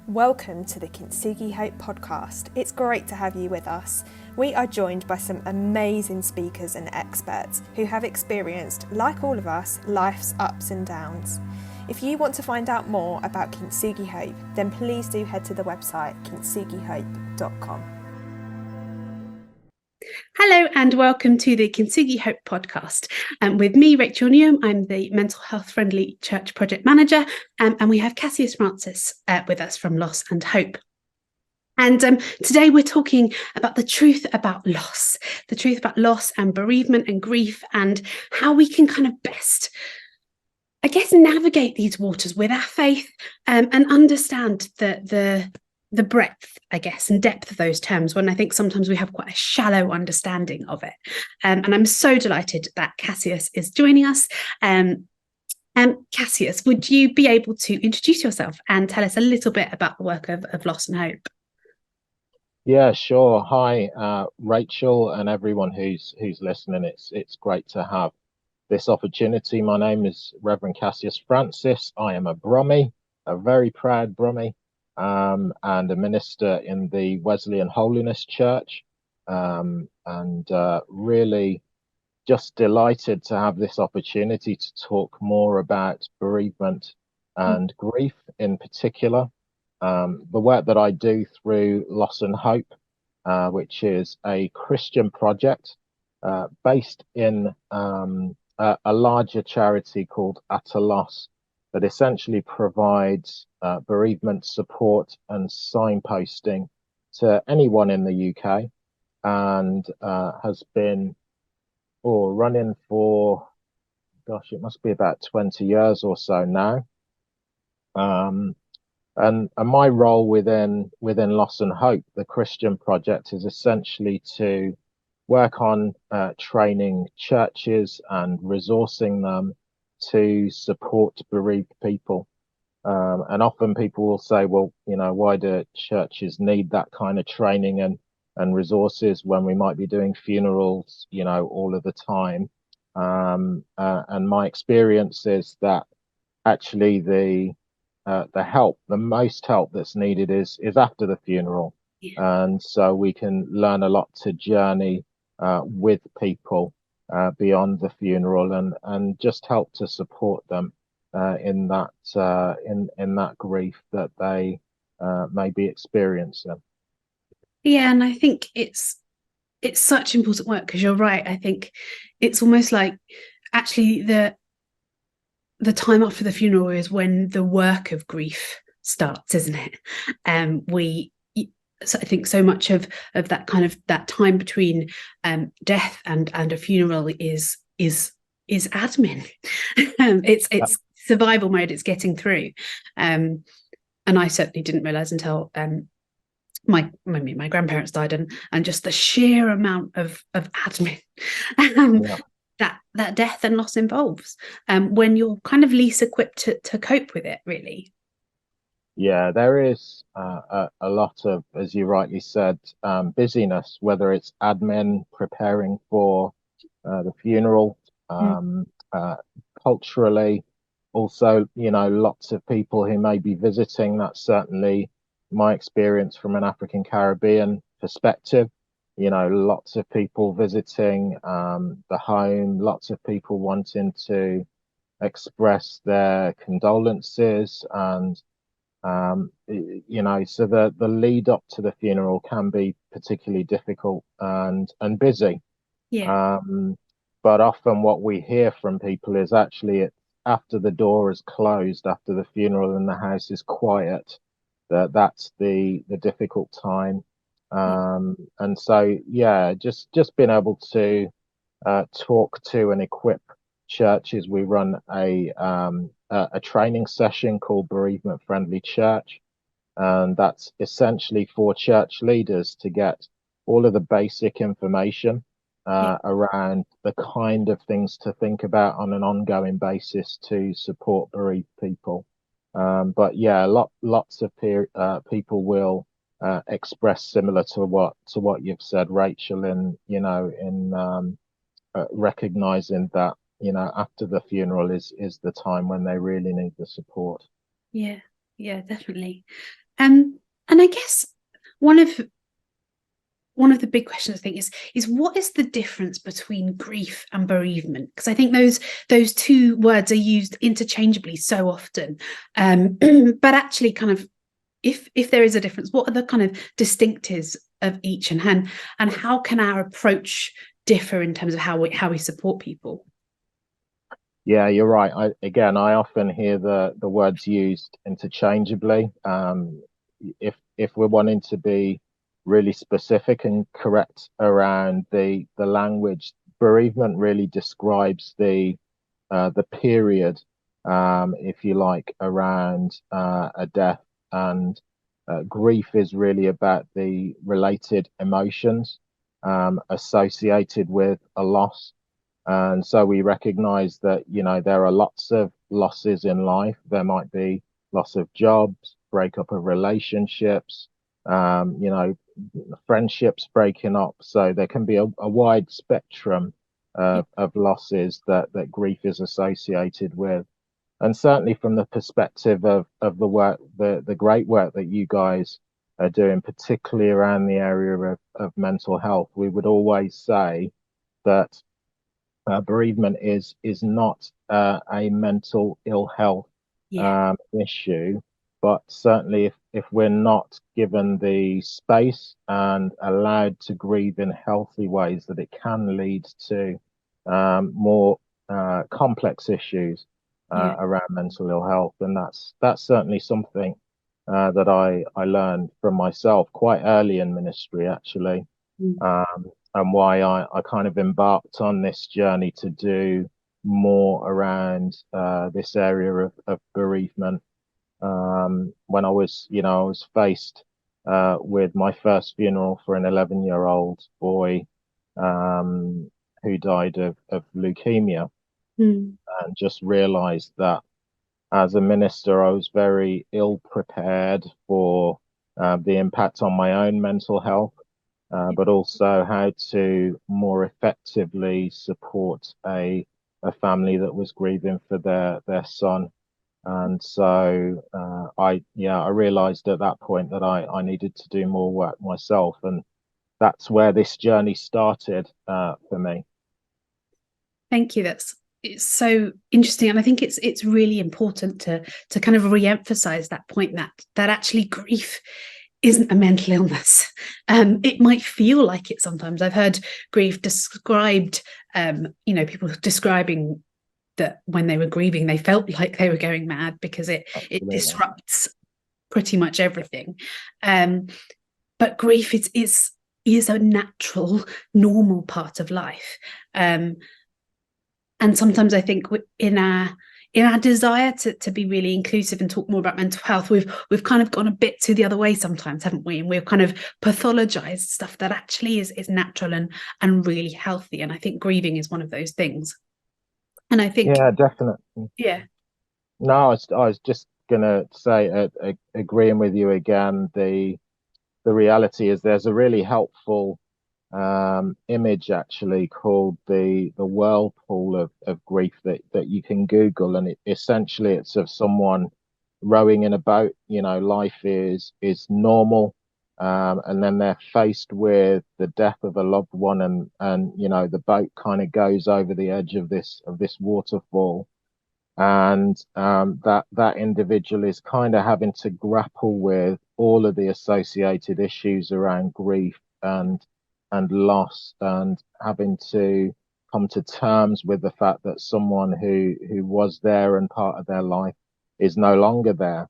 Welcome to the Kintsugi Hope podcast. It's great to have you with us. We are joined by some amazing speakers and experts who have experienced, like all of us, life's ups and downs. If you want to find out more about Kintsugi Hope, then please do head to the website kintsugihope.com. Hello and welcome to the Kintsugi Hope podcast. With me, Rachael, I'm the Mental Health Friendly Church Project Manager, and we have Cassius Francis with us from Loss and Hope. And today we're talking about the truth about loss and bereavement and grief, and how we can kind of best, I guess, navigate these waters with our faith and understand the breadth, I guess, and depth of those terms, when I think sometimes we have quite a shallow understanding of it. And I'm so delighted that Cassius is joining us. Cassius, would you be able to introduce yourself and tell us a little bit about the work of Loss and Hope? Yeah, sure. Hi, Rachael, and everyone who's listening. It's great to have this opportunity. My name is Rev Cassius Francis. I am a Brummie, a very proud Brummie. And a minister in the Wesleyan Holiness Church, and really just delighted to have this opportunity to talk more about bereavement and grief in particular. The work that I do through Loss and Hope, which is a Christian project based in a larger charity called At a Loss, that essentially provides bereavement support and signposting to anyone in the UK, and has been running for, it must be about 20 years or so now. And my role within Loss and Hope, the Christian project, is essentially to work on training churches and resourcing them to support bereaved people. And often people will say, well, why do churches need that kind of training and resources when we might be doing funerals, all of the time? And my experience is that actually the most help that's needed is after the funeral. Yeah. And so we can learn a lot to journey with people beyond the funeral, and just help to support them in that grief that they may be experiencing. Yeah, and I think it's such important work, because you're right. I think it's almost like actually the time after the funeral is when the work of grief starts, isn't it? So I think so much of that kind of that time between death and a funeral is admin. It's survival mode. It's getting through, and I certainly didn't realize until my grandparents died, and just the sheer amount of admin that death and loss involves, when you're kind of least equipped to cope with it, really. Yeah, there is a lot of, as you rightly said, busyness, whether it's admin, preparing for the funeral, culturally, also, lots of people who may be visiting. That's certainly my experience from an African Caribbean perspective. Lots of people visiting the home, lots of people wanting to express their condolences, and so the lead up to the funeral can be particularly difficult and busy. Yeah. But often what we hear from people is actually it's after the door is closed, after the funeral and the house is quiet, that's the difficult time. And so, yeah, just being able to talk to and equip churches. We run a training session called Bereavement Friendly Church, and that's essentially for church leaders to get all of the basic information around the kind of things to think about on an ongoing basis to support bereaved people. But yeah, lots of people will express similar to what you've said, Rachael, in recognizing that after the funeral is the time when they really need the support. Yeah, definitely. And I guess one of the big questions I think is what is the difference between grief and bereavement? Because I think those two words are used interchangeably so often, but actually, kind of, if there is a difference, what are the kind of distinctives of each, and how can our approach differ in terms of how we support people? Yeah, you're right. I often hear the words used interchangeably. If we're wanting to be really specific and correct around the language, bereavement really describes the period, if you like, around a death, and grief is really about the related emotions associated with a loss. And so we recognize that, there are lots of losses in life. There might be loss of jobs, breakup of relationships, friendships breaking up. So there can be a wide spectrum of losses that grief is associated with. And certainly from the perspective of the work, the great work that you guys are doing, particularly around the area of mental health, we would always say that bereavement is not a mental ill health issue, but certainly if we're not given the space and allowed to grieve in healthy ways, that it can lead to more complex issues around mental ill health. And that's certainly something that I learned from myself quite early in ministry, actually. And why I kind of embarked on this journey to do more around this area of bereavement. When I was faced with my first funeral for an 11-year-old boy who died of leukemia, and just realized that as a minister, I was very ill prepared for the impact on my own mental health. But also how to more effectively support a family that was grieving for their son. And so I realized at that point that I needed to do more work myself, and that's where this journey started for me. Thank you. It's so interesting, and I think it's really important to kind of re-emphasize that point, that actually grief isn't a mental illness. It might feel like it sometimes. I've heard grief described, people describing that when they were grieving, they felt like they were going mad because it disrupts pretty much everything. But grief is a natural, normal part of life. And sometimes I think in our desire to be really inclusive and talk more about mental health, we've kind of gone a bit to the other way sometimes, haven't we? And we've kind of pathologized stuff that actually is natural and really healthy. And I think grieving is one of those things. And I think, yeah, definitely. Yeah. No, I was just gonna say, agreeing with you again. The reality is there's a really helpful image actually called the whirlpool of grief that you can Google, and essentially it's of someone rowing in a boat. Life is normal, and then they're faced with the death of a loved one, and the boat kind of goes over the edge of this waterfall, and that individual is kind of having to grapple with all of the associated issues around grief and loss, and having to come to terms with the fact that someone who was there and part of their life is no longer there.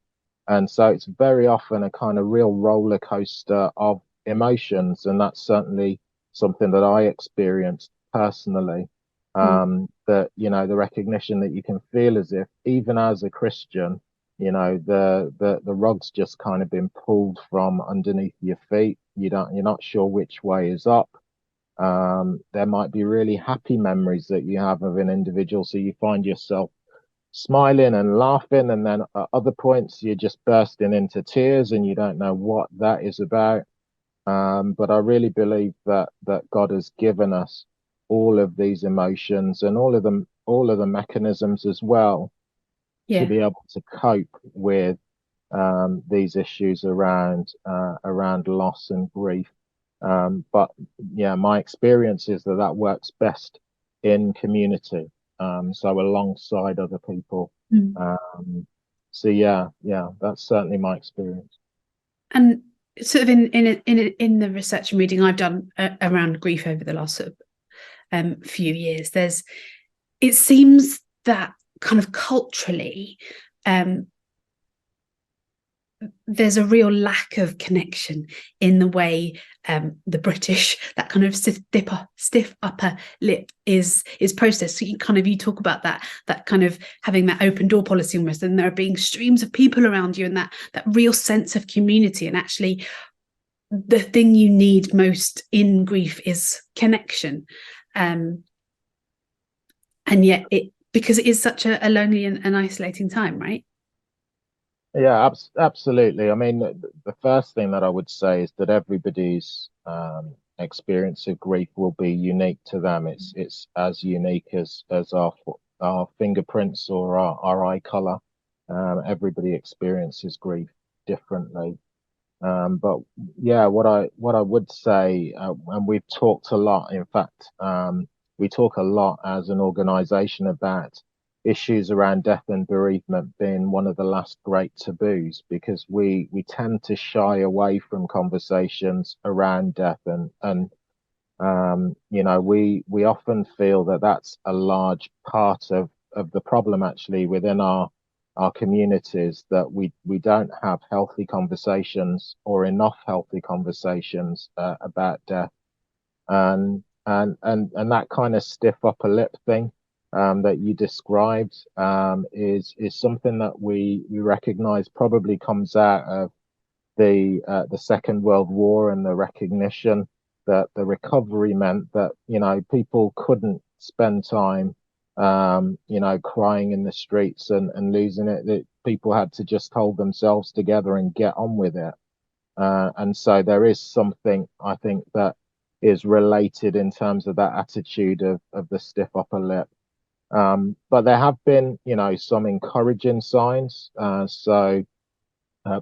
And so it's very often a kind of real roller coaster of emotions, and that's certainly something that I experienced personally. That the recognition that you can feel as if, even as a Christian, the rug's just kind of been pulled from underneath your feet. You're not sure which way is up. There might be really happy memories that you have of an individual, so you find yourself smiling and laughing, and then at other points you're just bursting into tears and you don't know what that is about. But I really believe that God has given us all of these emotions and all of the mechanisms as well to be able to cope with these issues around loss and grief. But yeah, my experience is that works best in community, so alongside other people. So yeah, that's certainly my experience. And sort of in the research and reading I've done around grief over the last sort of few years, it seems that kind of culturally, there's a real lack of connection in the way the British, that kind of stiff upper lip is processed. So you talk about that kind of having that open door policy almost, and there being streams of people around you, and that real sense of community. And actually, the thing you need most in grief is connection. And yet because it is such a lonely and isolating time, right? Yeah, absolutely. I mean, the first thing that I would say is that everybody's experience of grief will be unique to them. It's as unique as our fingerprints or our eye color. Everybody experiences grief differently. But yeah, what I would say, and we've talked a lot. In fact, we talk a lot as an organization about issues around death and bereavement being one of the last great taboos, because we tend to shy away from conversations around death, and we often feel that that's a large part of the problem actually within our communities, that we don't have healthy conversations or enough healthy conversations about death, and that kind of stiff upper lip thing that you described is something that we recognize probably comes out of the Second World War, and the recognition that the recovery meant that people couldn't spend time crying in the streets and losing it. That people had to just hold themselves together and get on with it. And so there is something, I think, that is related in terms of that attitude of the stiff upper lip. But there have been, some encouraging signs. So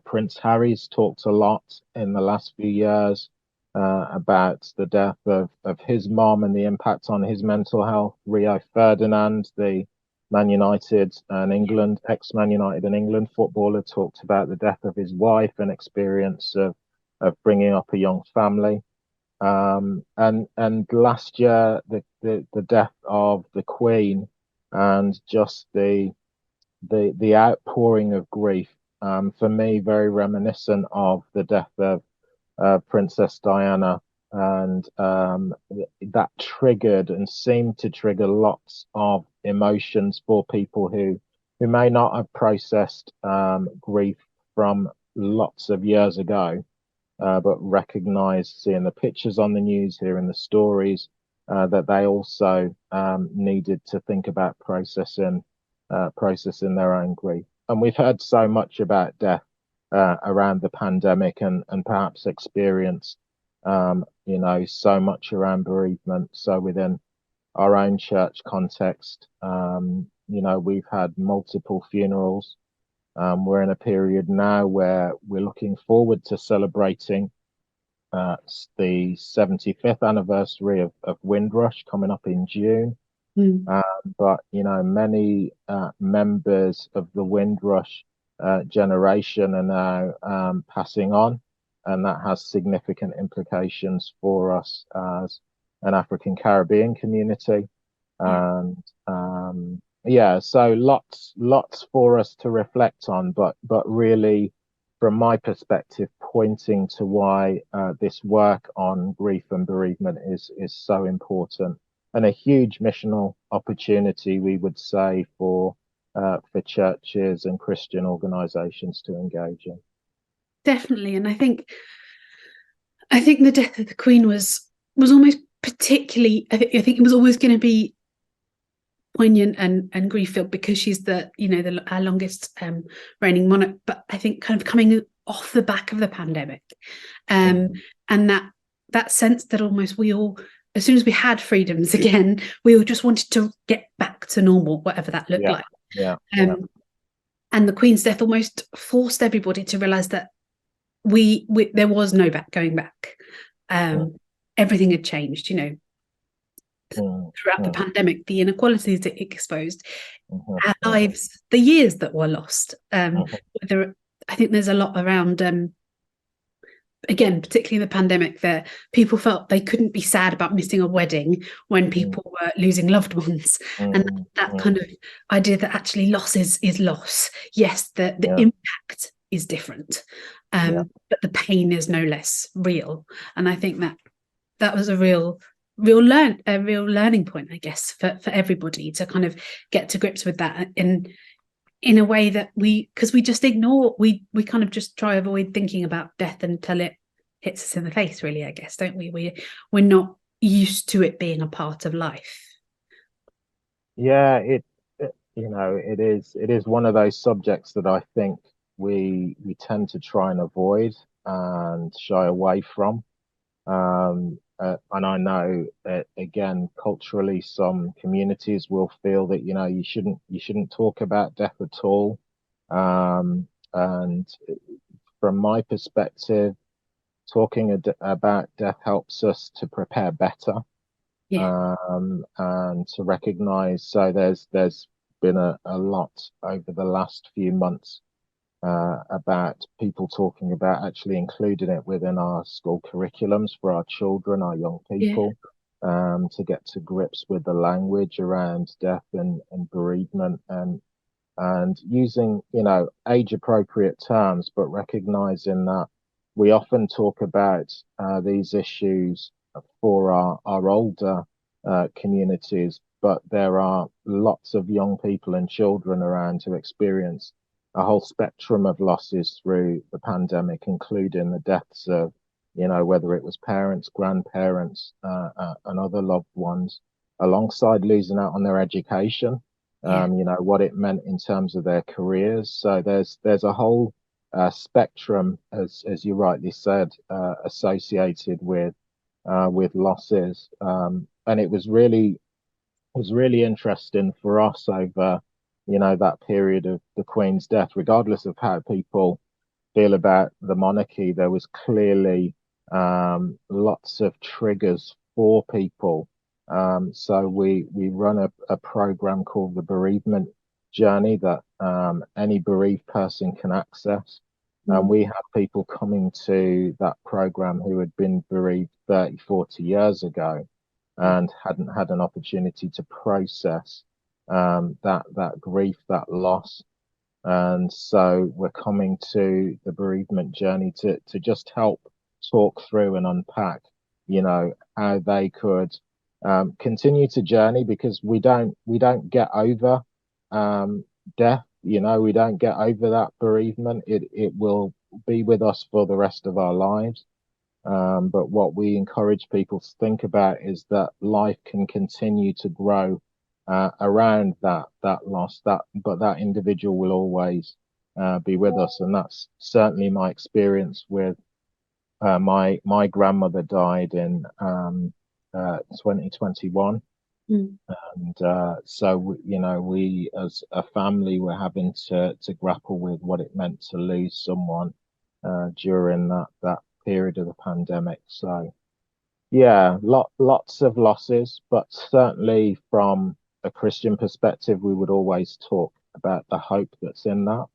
Prince Harry's talked a lot in the last few years about the death of his mom and the impact on his mental health. Rio Ferdinand, the Man United and England, ex-Man United and England footballer, talked about the death of his wife and experience of bringing up a young family. And last year, the death of the Queen, and just the outpouring of grief, for me, very reminiscent of the death of Princess Diana, and that triggered and seemed to trigger lots of emotions for people who may not have processed grief from lots of years ago, but recognized, seeing the pictures on the news, hearing the stories, that they also needed to think about processing their own grief. And we've heard so much about death around the pandemic, and perhaps experienced so much around bereavement. So within our own church context, we've had multiple funerals. We're in a period now where we're looking forward to celebrating the 75th anniversary of Windrush coming up in June. But many members of the Windrush generation are now passing on, and that has significant implications for us as an African Caribbean community. And so lots for us to reflect on, but really, from my perspective, pointing to why this work on grief and bereavement is so important, and a huge missional opportunity, we would say, for churches and Christian organizations to engage in. Definitely. And I think the death of the Queen was almost particularly, I think it was always going to be poignant and grief-filled, because she's our longest reigning monarch. But I think kind of coming off the back of the pandemic, and that sense that almost we all, as soon as we had freedoms again, we all just wanted to get back to normal, whatever that looked like. And the Queen's death almost forced everybody to realise that we there was no going back. Everything had changed, throughout the pandemic, the inequalities it exposed, our lives, the years that were lost. I think there's a lot around, again, particularly in the pandemic, that people felt they couldn't be sad about missing a wedding when people were losing loved ones. And that kind of idea that actually loss is loss. Yes, the impact is different, but the pain is no less real. And I think that was a real learning point, I guess, for everybody to kind of get to grips with that in a way that because we just ignore, we kind of just try to avoid thinking about death until it hits us in the face, really, I guess, don't we? We're not used to it being a part of life. Yeah, it is one of those subjects that I think we tend to try and avoid and shy away from. And I know, again, culturally, some communities will feel that you shouldn't talk about death at all. And from my perspective, talking about death helps us to prepare better, and to recognize. So there's been a lot over the last few months about people talking about actually including it within our school curriculums for our children, our young people, to get to grips with the language around death and bereavement, and using, age appropriate terms, but recognizing that we often talk about these issues for our older communities, but there are lots of young people and children around who experience a whole spectrum of losses through the pandemic, including the deaths of, whether it was parents, grandparents, and other loved ones, alongside losing out on their education, what it meant in terms of their careers. So there's a whole spectrum, as you rightly said, associated with losses. And it was really interesting for us over that period of the Queen's death, regardless of how people feel about the monarchy. There was clearly lots of triggers for people. So we run a program called the Bereavement Journey that any bereaved person can access. And we have people coming to that program who had been bereaved 30, 40 years ago and hadn't had an opportunity to process that grief, that loss. And so we're coming to the bereavement journey to just help talk through and unpack, how they could continue to journey, because we don't get over death. We don't get over that bereavement. It will be with us for the rest of our lives. But what we encourage people to think about is that life can continue to grow around that loss, but that individual will always be with us. And that's certainly my experience with my grandmother died in 2021. And so we as a family were having to grapple with what it meant to lose someone during that period of the pandemic. So yeah, lots of losses, but certainly from a Christian perspective, we would always talk about the hope that's in that,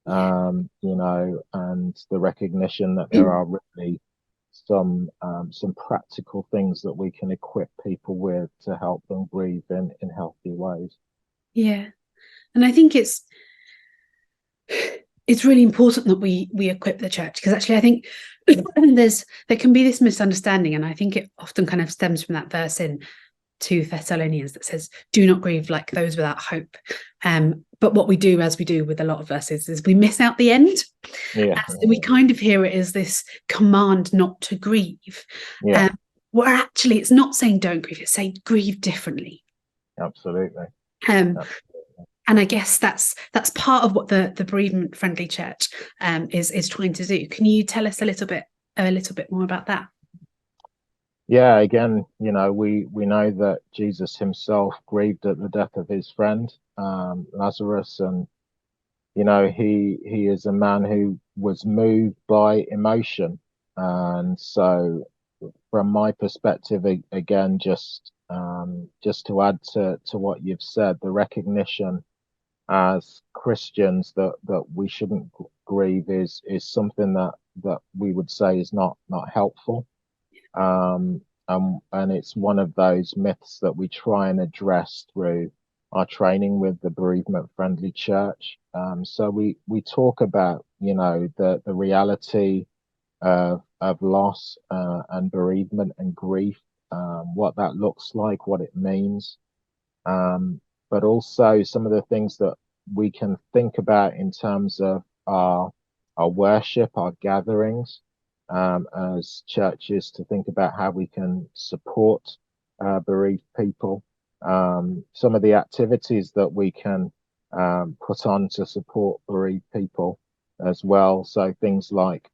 and the recognition that there are really some practical things that we can equip people with to help them grieve in healthy ways. Yeah, and I think it's really important that we equip the church, because actually I think there can be this misunderstanding, and I think it often kind of stems from that verse in 2 Thessalonians that says, "Do not grieve like those without hope." But what we do, as we do with a lot of verses, is we miss out the end. So we kind of hear it as this command not to grieve. Where actually it's not saying don't grieve, it's saying grieve differently. Absolutely. And I guess that's part of what the bereavement friendly church is trying to do. Can you tell us a little bit more about that? Yeah, again, we know that Jesus himself grieved at the death of his friend Lazarus, and he is a man who was moved by emotion. And so from my perspective, again, just to add to what you've said, the recognition as Christians that we shouldn't grieve is something that we would say is not helpful. Um, and it's one of those myths that we try and address through our training with the bereavement friendly church. So we talk about, the reality of loss and bereavement and grief, what that looks like, what it means, um, but also some of the things that we can think about in terms of our worship, our gatherings, as churches, to think about how we can support bereaved people. Some of the activities that we can put on to support bereaved people as well. So things like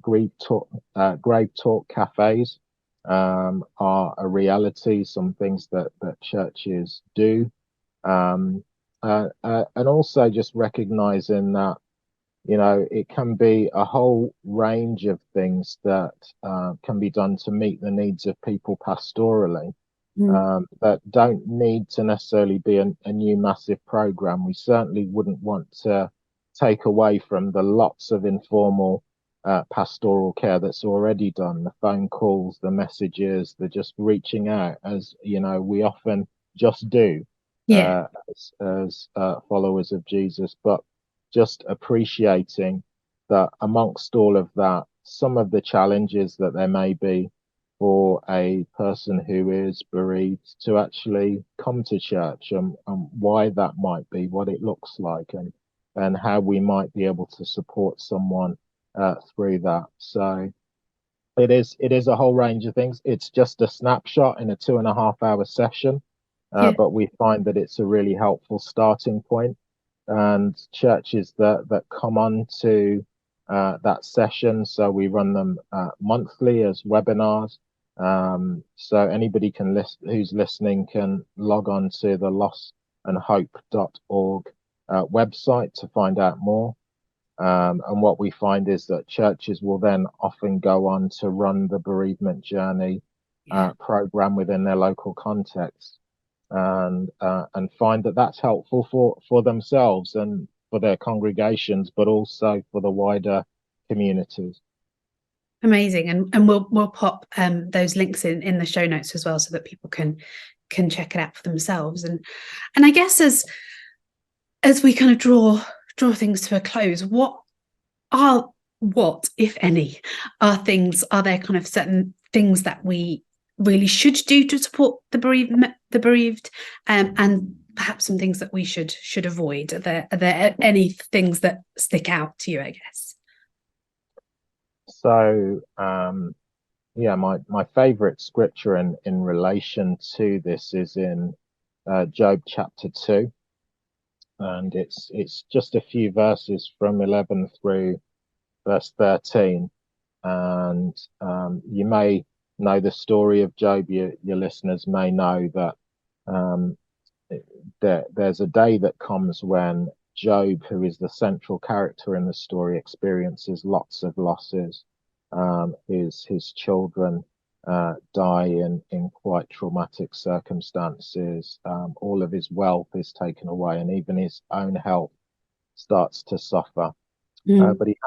grave talk cafes are a reality. Some things that churches do, and also just recognizing that it can be a whole range of things that can be done to meet the needs of people pastorally. That don't need to necessarily be a new massive program. We certainly wouldn't want to take away from the lots of informal pastoral care that's already done, the phone calls, the messages, the just reaching out, as we often just do Yeah. as followers of Jesus, but just appreciating that amongst all of that, some of the challenges that there may be for a person who is bereaved to actually come to church, and why that might be, what it looks like, and how we might be able to support someone through that. So it is a whole range of things. It's just a snapshot in a 2.5 hour session, Yeah. but we find that it's a really helpful starting point. And churches that come on to that session, so we run them monthly as webinars. So anybody who's listening can log on to the lossandhope.org website to find out more. And what we find is that churches will then often go on to run the bereavement journey program within their local context, and find that that's helpful for themselves and for their congregations, but also for the wider communities. Amazing. And we'll pop those links in the show notes as well, so that people can check it out for themselves. And I guess as we kind of draw things to a close, what, if any, are there kind of certain things that we really should do to support the bereaved, and perhaps some things that we should avoid? Are there any things that stick out to you, I guess? So my favorite scripture in relation to this is in Job chapter 2, and it's just a few verses from 11 through verse 13. And you may know the story of Job. Your listeners may know that there's a day that comes when Job, who is the central character in the story, experiences lots of losses. His children die in quite traumatic circumstances. All of his wealth is taken away, and even his own health starts to suffer. But he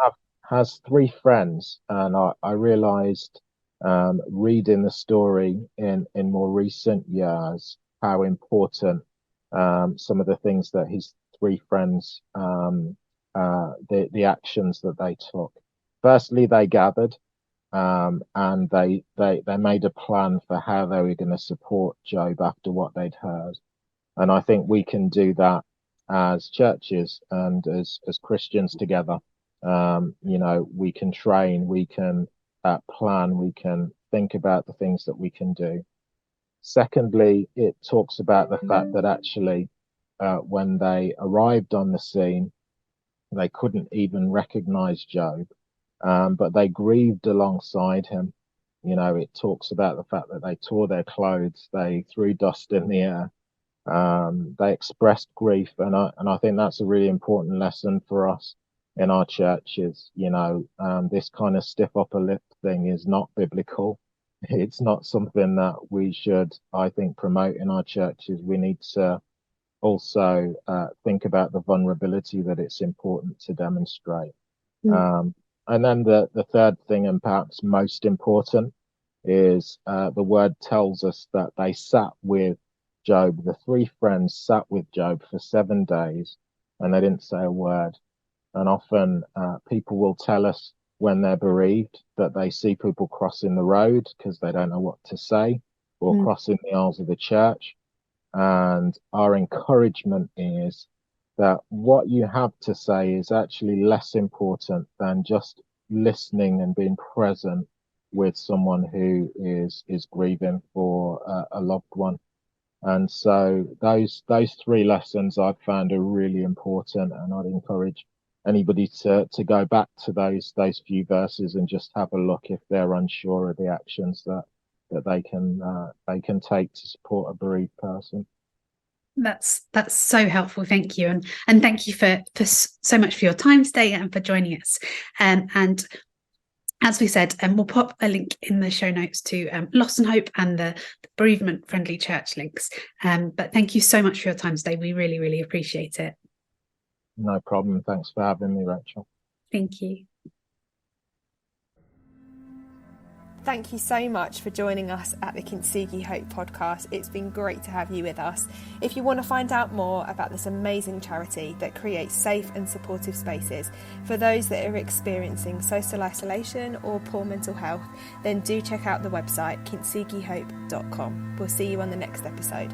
has three friends, and I realized reading the story in more recent years how important some of the things that his three friends, the actions that they took. Firstly, they gathered, and they made a plan for how they were going to support Job after what they'd heard. And I think we can do that as churches and as Christians together. We can train, we can plan, we can think about the things that we can do. Secondly, it talks about the fact that actually, when they arrived on the scene, they couldn't even recognize Job, but they grieved alongside him. It talks about the fact that they tore their clothes, they threw dust in the air, They expressed grief, and I think that's a really important lesson for us in our churches. This kind of stiff upper lip thing is not biblical. It's not something that we should, I think, promote in our churches. We need to also think about the vulnerability that it's important to demonstrate. And then the third thing, and perhaps most important, is the word tells us that they sat with Job. The three friends sat with Job for 7 days, and they didn't say a word. And often people will tell us when they're bereaved that they see people crossing the road because they don't know what to say, or crossing the aisles of the church. And our encouragement is that what you have to say is actually less important than just listening and being present with someone who is grieving for a loved one. And so those three lessons I've found are really important, and I'd encourage anybody to go back to those few verses and just have a look if they're unsure of the actions that they can take to support a bereaved person. That's so helpful. Thank you, and thank you for so much for your time today and for joining us. And as we said, we'll pop a link in the show notes to Loss and Hope and the Bereavement Friendly Church links. But thank you so much for your time today. We really, really appreciate it. No problem. Thanks for having me, Rachel. Thank you. Thank you so much for joining us at the Kintsugi Hope podcast. It's been great to have you with us. If you want to find out more about this amazing charity that creates safe and supportive spaces for those that are experiencing social isolation or poor mental health, then do check out the website kintsugihope.com. We'll see you on the next episode.